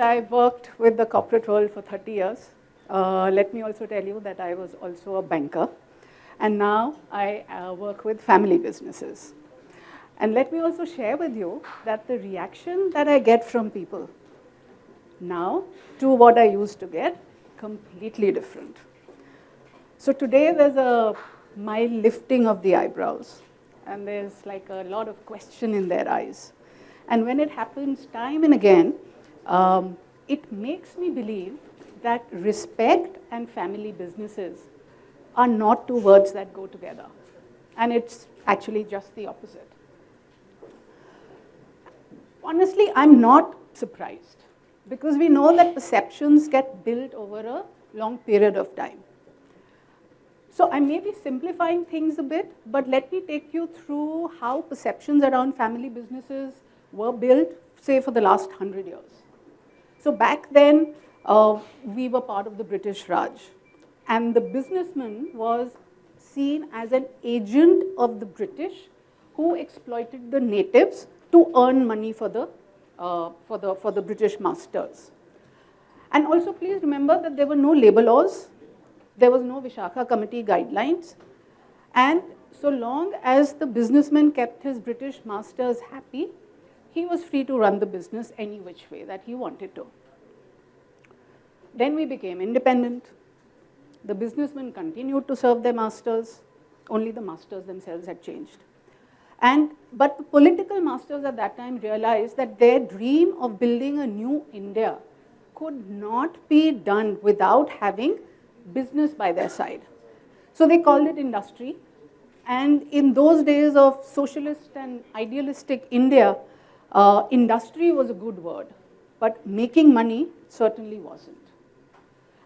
I worked with the corporate world for 30 years. Let me also tell you that I was also a banker. And now I work with family businesses. And let me also share with you that the reaction that I get from people now to what I used to get, completely different. So today there's a mild lifting of the eyebrows. And there's like a lot of question in their eyes. And when it happens time and again, it makes me believe that respect and family businesses are not two words that go together. And it's actually just the opposite. Honestly, I'm not surprised because we know that perceptions get built over a long period of time. So I may be simplifying things a bit, but let me take you through how perceptions around family businesses were built, say, for the last 100 years. So back then, we were part of the British Raj. And the businessman was seen as an agent of the British who exploited the natives to earn money for the British masters. And also please remember that there were no labor laws. There was no Vishakha Committee guidelines. And so long as the businessman kept his British masters happy, he was free to run the business any which way that he wanted to. Then we became independent. The businessmen continued to serve their masters. Only the masters themselves had changed. But the political masters at that time realized that their dream of building a new India could not be done without having business by their side. So they called it industry. And in those days of socialist and idealistic India, industry was a good word, but making money certainly wasn't.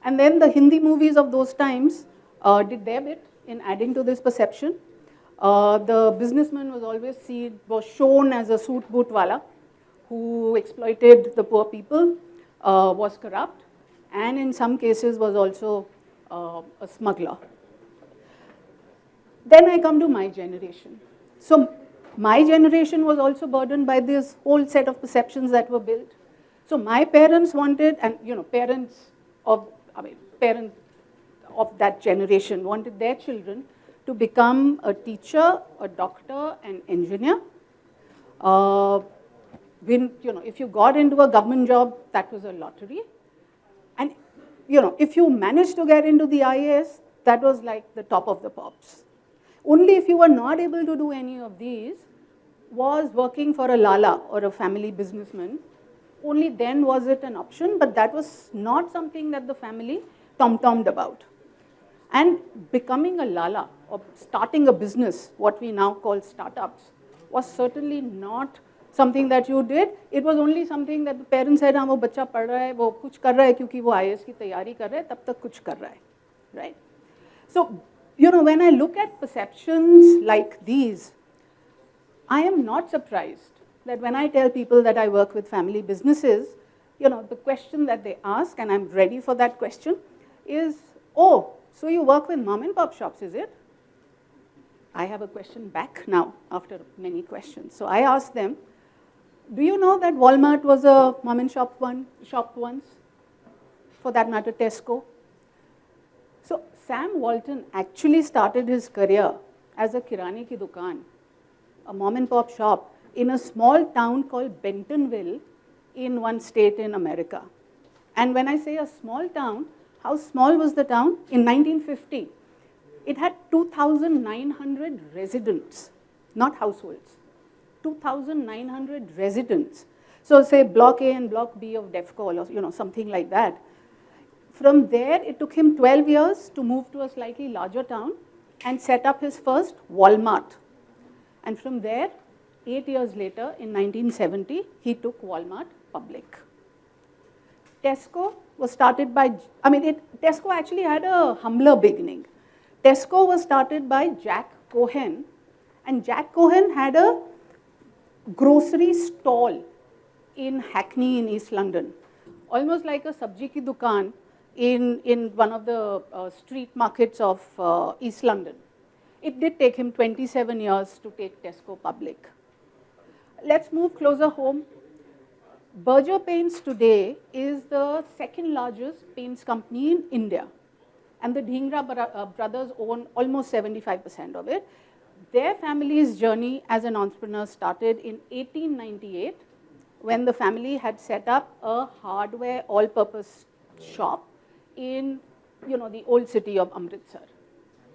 And then the Hindi movies of those times did their bit in adding to this perception. The businessman was shown as a suit boot wala who exploited the poor people, was corrupt, and in some cases was also a smuggler. Then I come to my generation. So my generation was also burdened by this whole set of perceptions that were built. So my parents wanted, and parents of that generation wanted their children to become a teacher, a doctor, an engineer. If you got into a government job, that was a lottery. And if you managed to get into the IAS, that was like the top of the pops. Only if you were not able to do any of these was working for a lala or a family businessman. Only then was it an option, but that was not something that the family tom-tommed about. And becoming a lala or starting a business, what we now call startups, was certainly not something that you did. It was only something that the parents said, "हाँ वो बच्चा पढ़ रहा है, वो कुछ कर रहा है क्योंकि वो IAS की तैयारी कर रहा है, तब तक कुछ कर रहा है," right? So, when I look at perceptions like these, I am not surprised that when I tell people that I work with family businesses, the question that they ask, and I'm ready for that question, is, "Oh, so you work with mom and pop shops, is it?" I have a question back now after many questions. So I asked them, "Do you know that Walmart was a mom and shop once? For that matter, Tesco." So Sam Walton actually started his career as a kirani ki dukaan, a mom and pop shop in a small town called Bentonville in one state in America. And when I say a small town, how small was the town? In 1950, it had 2,900 residents, not households. 2,900 residents. So say Block A and Block B of DEFCO, or something like that. From there, it took him 12 years to move to a slightly larger town and set up his first Walmart. And from there, 8 years later, in 1970, he took Walmart public. Tesco was started by, Tesco actually had a humbler beginning. Tesco was started by Jack Cohen, and Jack Cohen had a grocery stall in Hackney in East London, almost like a sabji ki dukaan in one of the street markets of East London. It did take him 27 years to take Tesco public. Let's move closer home. Berger Paints today is the second largest paints company in India. And the Dhingra brothers own almost 75% of it. Their family's journey as an entrepreneur started in 1898 when the family had set up a hardware all-purpose shop in the old city of Amritsar.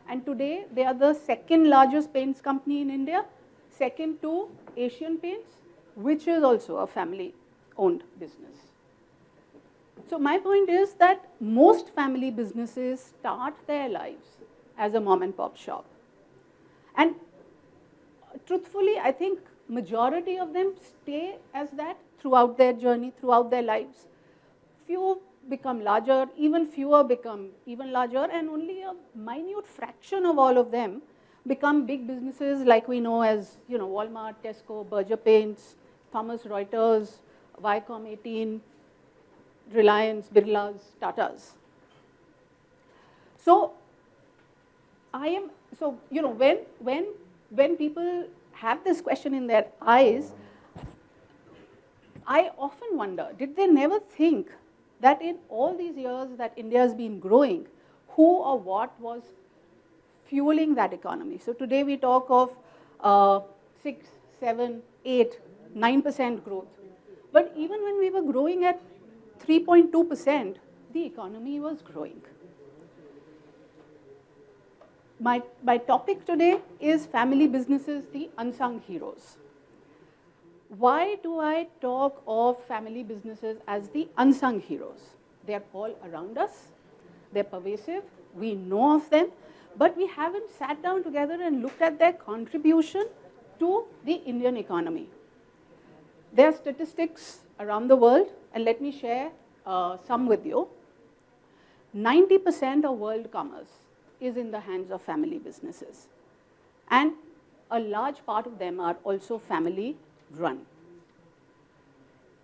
And today they are the second largest paints company in India, second to Asian Paints, which is also a family-owned business. So my point is that most family businesses start their lives as a mom and pop shop. And truthfully, I think majority of them stay as that throughout their journey, throughout their lives. Few become larger, even fewer become even larger, and only a minute fraction of all of them become big businesses like we know as Walmart, Tesco, Berger Paints, Thomson Reuters, Viacom 18, Reliance, Birlas, Tatas. So when people have this question in their eyes, I often wonder, did they never think that in all these years that India has been growing, who or what was fueling that economy? So today we talk of 6, 7, 8, 9% growth. But even when we were growing at 3.2%, the economy was growing. My topic today is family businesses, the unsung heroes. Why do I talk of family businesses as the unsung heroes? They're all around us. They're pervasive. We know of them. But we haven't sat down together and looked at their contribution to the Indian economy. There are statistics around the world, and let me share some with you. 90% of world commerce is in the hands of family businesses. And a large part of them are also family run.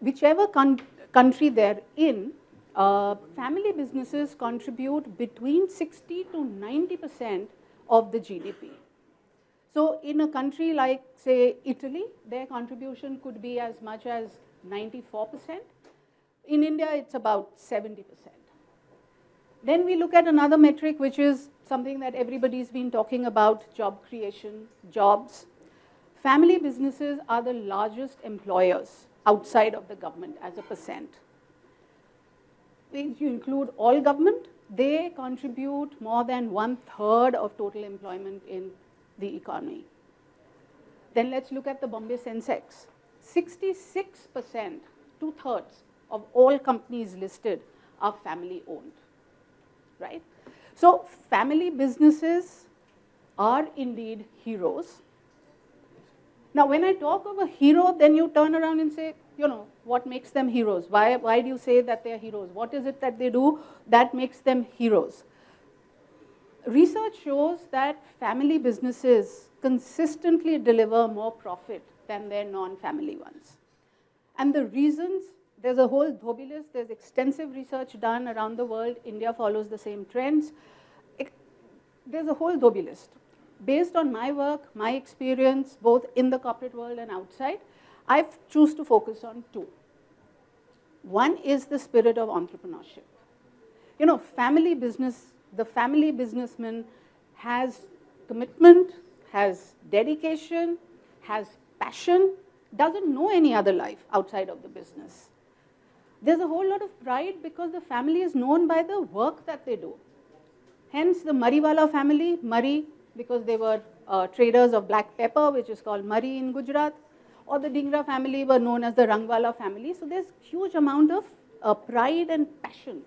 Whichever country they're in, family businesses contribute between 60 to 90% of the GDP. So in a country like, say, Italy, their contribution could be as much as 94%. In India, it's about 70%. Then we look at another metric, which is something that everybody's been talking about, job creation, jobs. Family businesses are the largest employers outside of the government as a percent. If you include all government, they contribute more than 1/3 of total employment in the economy. Then let's look at the Bombay Sensex. 66%, 2/3 of all companies listed are family owned, right? So family businesses are indeed heroes. Now, when I talk of a hero, then you turn around and say, what makes them heroes? Why do you say that they're heroes? What is it that they do that makes them heroes? Research shows that family businesses consistently deliver more profit than their non-family ones. And the reasons, there's a whole dhobby list, there's extensive research done around the world. India follows the same trends. There's a whole dhobby list. Based on my work, my experience, both in the corporate world and outside, I choose to focus on two. One is the spirit of entrepreneurship. Family business, the family businessman has commitment, has dedication, has passion, doesn't know any other life outside of the business. There's a whole lot of pride because the family is known by the work that they do. Hence, the Mariwala family, Mari, because they were traders of black pepper, which is called Mari in Gujarat, or the Dhingra family were known as the Rangwala family. So there's huge amount of pride and passion.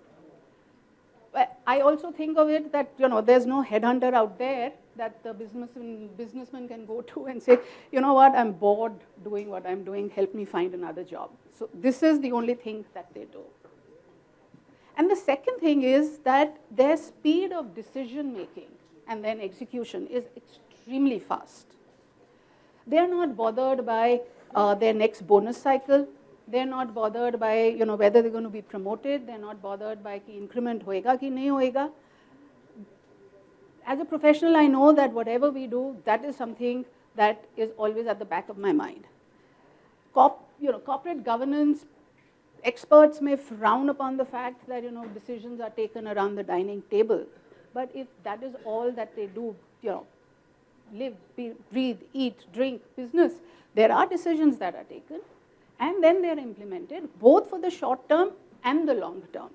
I also think of it that, there's no headhunter out there that the businessman can go to and say, what, I'm bored doing what I'm doing, help me find another job. So this is the only thing that they do. And the second thing is that their speed of decision making and then execution is extremely fast. They're not bothered by their next bonus cycle. They're not bothered by whether they're going to be promoted. They're not bothered by ki increment hoega ki nahi hoega. As a professional, I know that whatever we do, that is something that is always at the back of my mind. Corporate governance experts may frown upon the fact that, decisions are taken around the dining table. But if that is all that they do, live, breathe, eat, drink, business, there are decisions that are taken and then they are implemented both for the short term and the long term.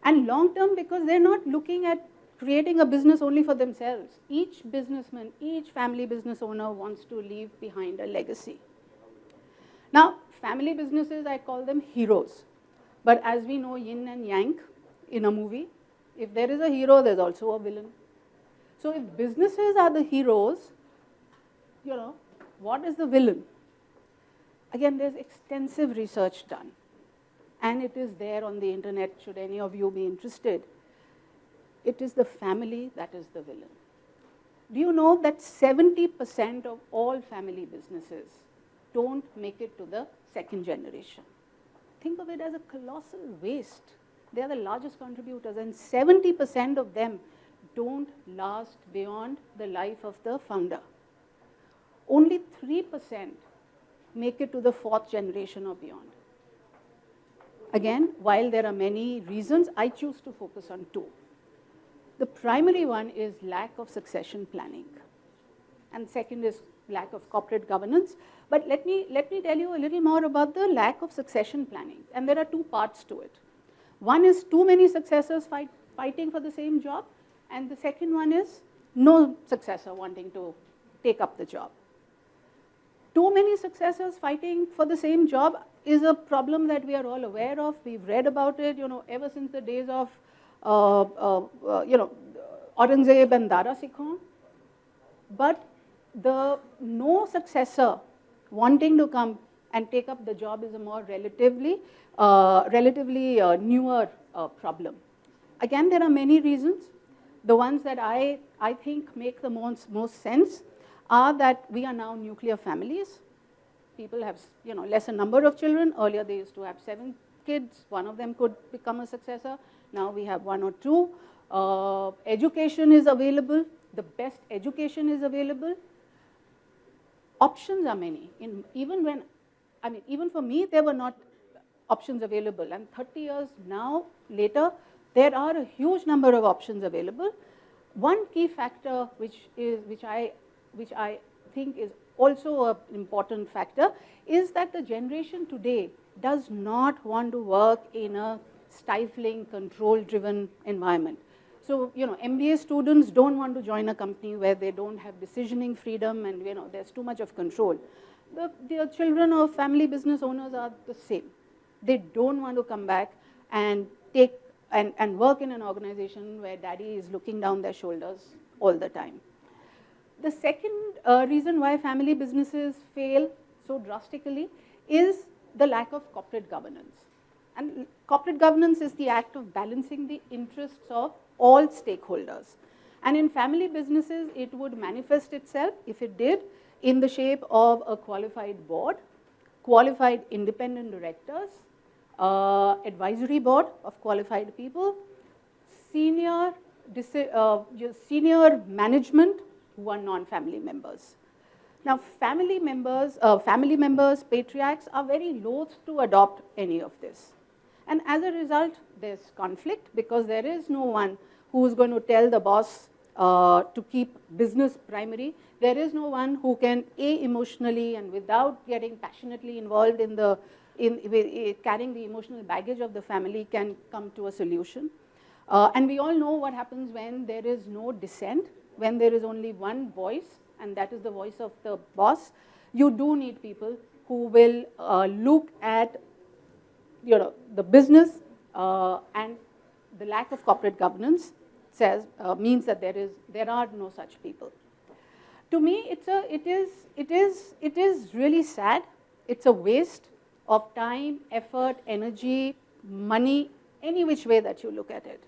And long term because they're not looking at creating a business only for themselves. Each businessman, each family business owner wants to leave behind a legacy. Now, family businesses, I call them heroes. But as we know, yin and yang in a movie, if there is a hero, there's also a villain. So if businesses are the heroes, what is the villain? Again, there's extensive research done. And it is there on the internet, should any of you be interested. It is the family that is the villain. Do you know that 70% of all family businesses don't make it to the second generation? Think of it as a colossal waste. They are the largest contributors, and 70% of them don't last beyond the life of the founder. Only 3% make it to the fourth generation or beyond. Again, while there are many reasons, I choose to focus on two. The primary one is lack of succession planning, and second is lack of corporate governance. But let me tell you a little more about the lack of succession planning, and there are two parts to it. One is too many successors fighting for the same job, and the second one is no successor wanting to take up the job. Too many successors fighting for the same job is a problem that we are all aware of. We've read about it, ever since the days of Aurangzeb and Dara Sikh. But the no successor wanting to come and take up the job is a more relatively newer problem. Again, there are many reasons. The ones that I think make the most sense are that we are now nuclear families. People have lesser number of children. Earlier they used to have 7 kids. One of them could become a successor. Now we have 1 or 2. Education is available. The best education is available. Options are many. Even for me, there were not options available. And 30 years now later, there are a huge number of options available. One key factor which I think is also an important factor is that the generation today does not want to work in a stifling, control-driven environment. So, MBA students don't want to join a company where they don't have decisioning freedom and, there's too much of control. The children of family business owners are the same. They don't want to come back and work in an organization where daddy is looking down their shoulders all the time. The second reason why family businesses fail so drastically is the lack of corporate governance. And corporate governance is the act of balancing the interests of all stakeholders. And in family businesses, it would manifest itself, if it did, in the shape of a qualified board, qualified independent directors, advisory board of qualified people, senior management who are non-family members. Now, family members, patriarchs are very loath to adopt any of this. And as a result, there's conflict because there is no one who's going to tell the boss to keep business primary. There is no one who can, emotionally and without getting passionately involved in carrying the emotional baggage of the family, can come to a solution. And we all know what happens when there is no dissent, when there is only one voice, and that is the voice of the boss. You do need people who will look at the business, and the lack of corporate governance means that there are no such people. To me, it is really sad. It's a waste of time, effort, energy, money, any which way that you look at it.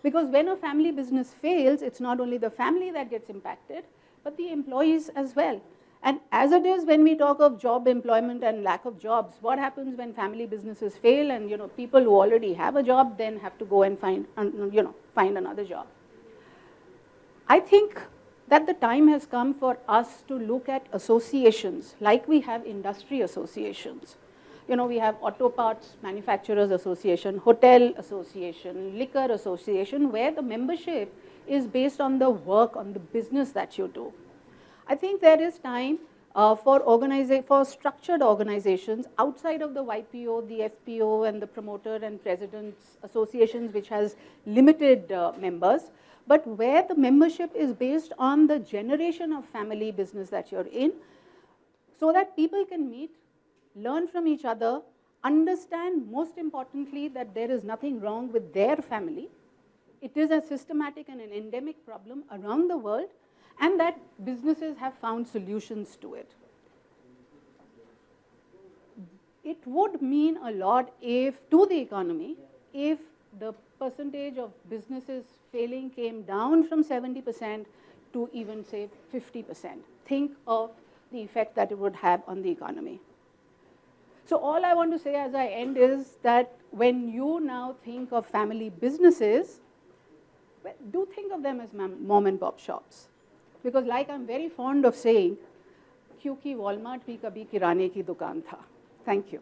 Because when a family business fails, it's not only the family that gets impacted, but the employees as well. And as it is, when we talk of job employment and lack of jobs, what happens when family businesses fail and people who already have a job then have to go and find another job? I think that the time has come for us to look at associations, like we have industry associations, You know, we have Auto Parts Manufacturers Association, Hotel Association, Liquor Association, where the membership is based on the work, on the business that you do. I think there is time for structured organizations outside of the YPO, the FPO, and the promoter and presidents associations, which has limited members, but where the membership is based on the generation of family business that you're in, so that people can meet, learn from each other, understand, most importantly, that there is nothing wrong with their family. It is a systematic and an endemic problem around the world, and that businesses have found solutions to it. It would mean a lot to the economy if the percentage of businesses failing came down from 70% to even, say, 50%. Think of the effect that it would have on the economy. So all I want to say as I end is that when you now think of family businesses, do think of them as mom and pop shops. Because like I'm very fond of saying, क्योंकि Walmart भी कभी किराने की दुकान था. Thank you.